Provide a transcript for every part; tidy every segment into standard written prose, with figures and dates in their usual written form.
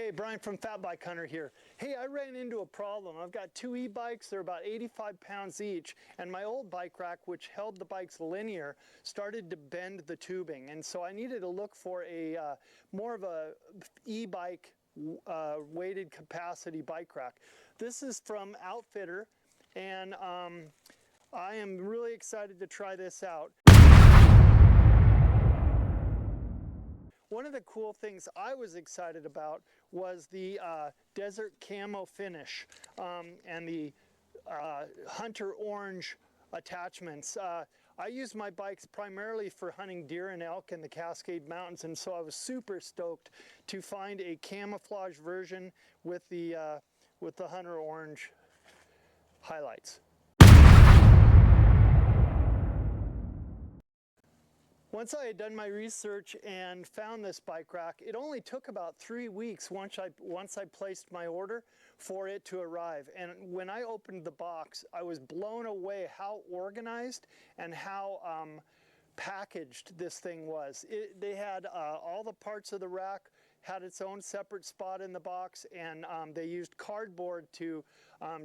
Hey, Brian from Fat Bike Hunter here. Hey, I ran into a problem. I've got two e-bikes, they're about 85 pounds each, and my old bike rack, which held the bikes linear, started to bend the tubing. And so I needed to look for a more of a e-bike weighted capacity bike rack. This is from OUTFITR, and I am really excited to try this out. One of the cool things I was excited about was the Desert Camo finish and the Hunter Orange attachments. I use my bikes primarily for hunting deer and elk in the Cascade Mountains, and so I was super stoked to find a camouflage version with the Hunter Orange highlights. Once I had done my research and found this bike rack, it only took about 3 weeks once I placed my order for it to arrive. And when I opened the box, I was blown away how organized and how packaged this thing was. They had all the parts of the rack, had its own separate spot in the box, and they used cardboard to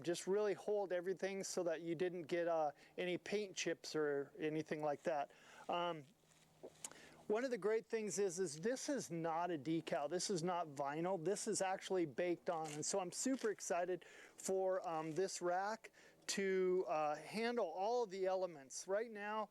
just really hold everything so that you didn't get any paint chips or anything like that. One of the great things is this is not a decal, this is not vinyl, this is actually baked on, and so I'm super excited for this rack to handle all of the elements. Right now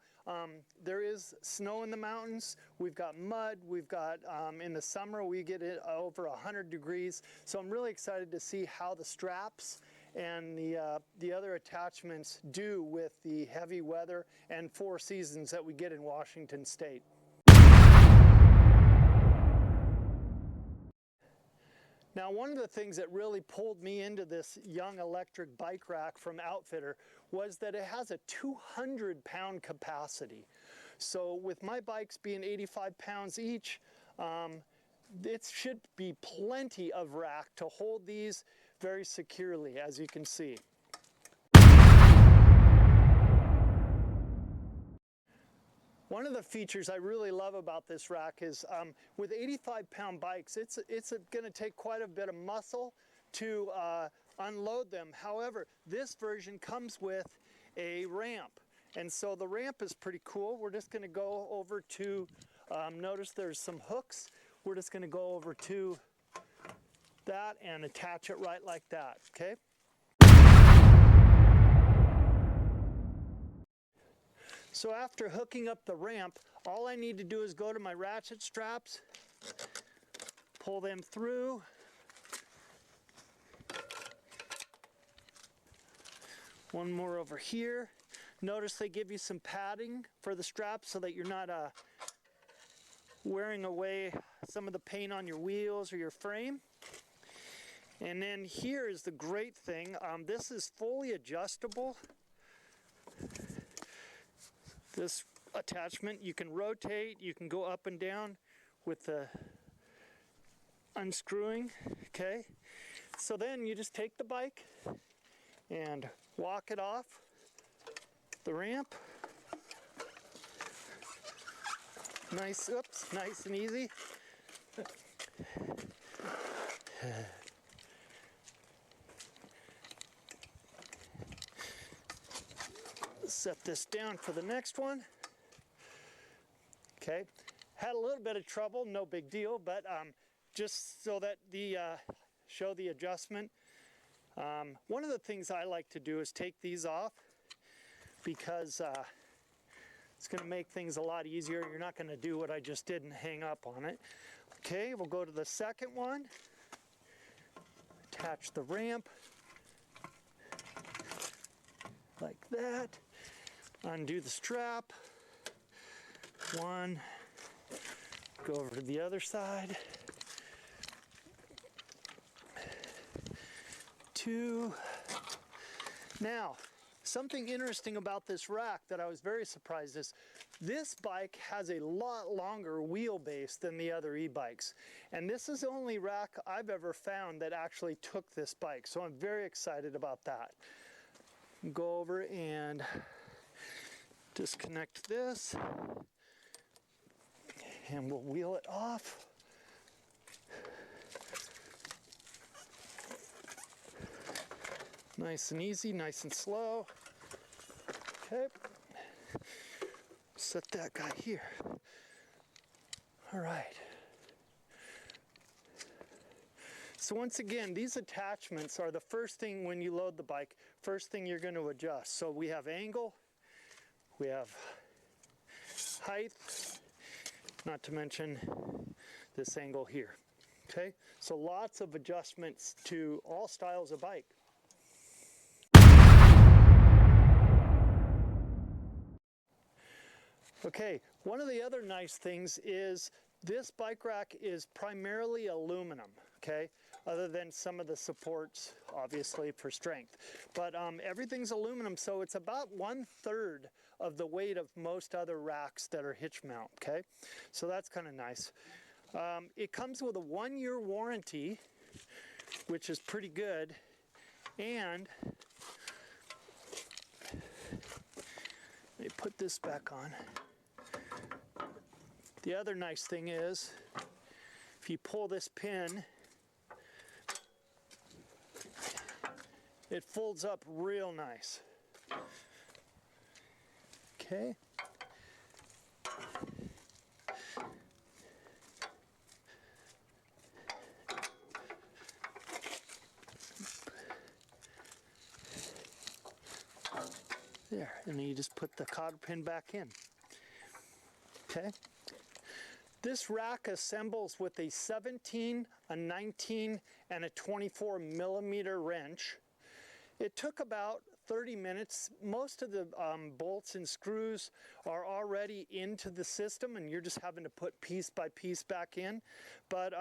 there is snow in the mountains, we've got mud, we've got in the summer we get it over 100 degrees, so I'm really excited to see how the straps and the other attachments do with the heavy weather and 4 seasons that we get in Washington State. Now, one of the things that really pulled me into this young electric bike rack from OUTFITR was that it has a 200-pound capacity. So with my bikes being 85 pounds each, it should be plenty of rack to hold these very securely, as you can see. One of the features I really love about this rack is with 85-pound bikes, it's going to take quite a bit of muscle to unload them. However, this version comes with a ramp, and so the ramp is pretty cool. We're just going to go over to, notice there's some hooks. We're just going to go over to that and attach it right like that, okay? So after hooking up the ramp, all I need to do is go to my ratchet straps, pull them through, one more over here. Notice they give you some padding for the straps so that you're not wearing away some of the paint on your wheels or your frame. And then here is the great thing, this is fully adjustable. This attachment you can rotate, you can go up and down with the unscrewing, okay? So then you just take the bike and walk it off the ramp. Nice, oops, nice and easy. Set this down for the next one. Okay, had a little bit of trouble, no big deal, but just so that show the adjustment. One of the things I like to do is take these off because it's going to make things a lot easier. You're not going to do what I just did and hang up on it. Okay, we'll go to the second one. Attach the ramp like that. Undo the strap. One. Go over to the other side. 2. Now, something interesting about this rack that I was very surprised is this bike has a lot longer wheelbase than the other e-bikes. And this is the only rack I've ever found that actually took this bike. So I'm very excited about that. Go over and disconnect this, and we'll wheel it off. Nice and easy, nice and slow. Okay. Set that guy here. All right. So once again, these attachments are the first thing when you load the bike, first thing you're going to adjust. So we have angle, we have height, not to mention this angle here. Okay, so lots of adjustments to all styles of bike. Okay, one of the other nice things is this bike rack is primarily aluminum, okay, other than some of the supports, obviously, for strength. But everything's aluminum, so it's about 1/3 of the weight of most other racks that are hitch mount, okay? So that's kind of nice. It comes with a 1-year warranty, which is pretty good, and let me put this back on. The other nice thing is, if you pull this pin, it folds up real nice. Okay. There, and then you just put the cotter pin back in. Okay. This rack assembles with a 17, a 19, and a 24 millimeter wrench. It took about 30 minutes. Most of the bolts and screws are already into the system and you're just having to put piece by piece back in. But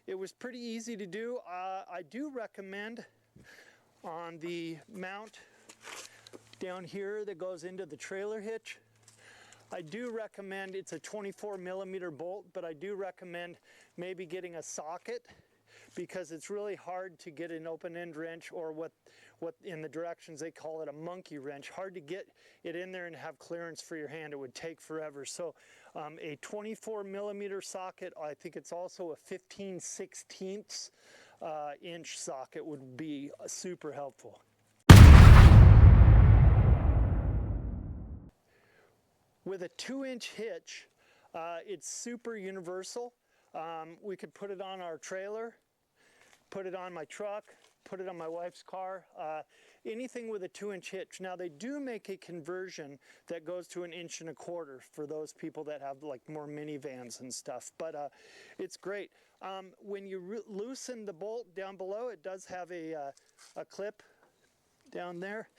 it was pretty easy to do. I do recommend on the mount down here that goes into the trailer hitch, I do recommend, it's a 24 millimeter bolt, but I do recommend maybe getting a socket because it's really hard to get an open-end wrench, or what in the directions they call it a monkey wrench. Hard to get it in there and have clearance for your hand. It would take forever. So a 24 millimeter socket, I think it's also a 15/16 inch socket would be super helpful. With a 2-inch hitch, it's super universal. We could put it on our trailer, put it on my truck, put it on my wife's car, anything with a 2-inch hitch. Now they do make a conversion that goes to 1 1/4 inch for those people that have like more minivans and stuff, but it's great. When you loosen the bolt down below, it does have a clip down there,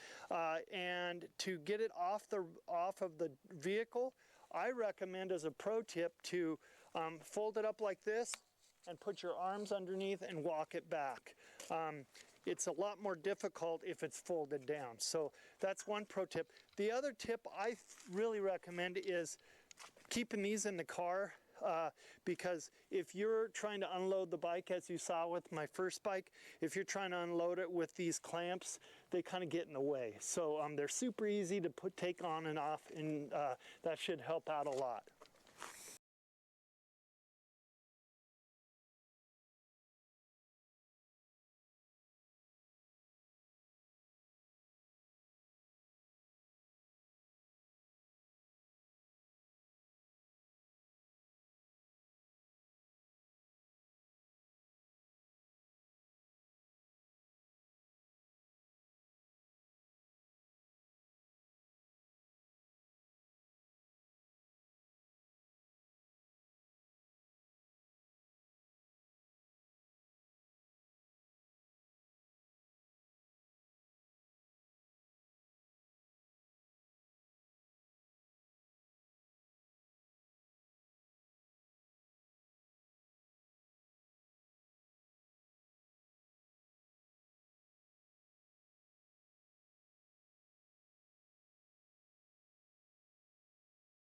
and to get it off of the vehicle, I recommend as a pro tip to fold it up like this and put your arms underneath and walk it back. It's a lot more difficult if it's folded down. So that's one pro tip. The other tip I really recommend is keeping these in the car. Because if you're trying to unload the bike, as you saw with my first bike, if you're trying to unload it with these clamps, they kind of get in the way. So they're super easy to take on and off, and that should help out a lot.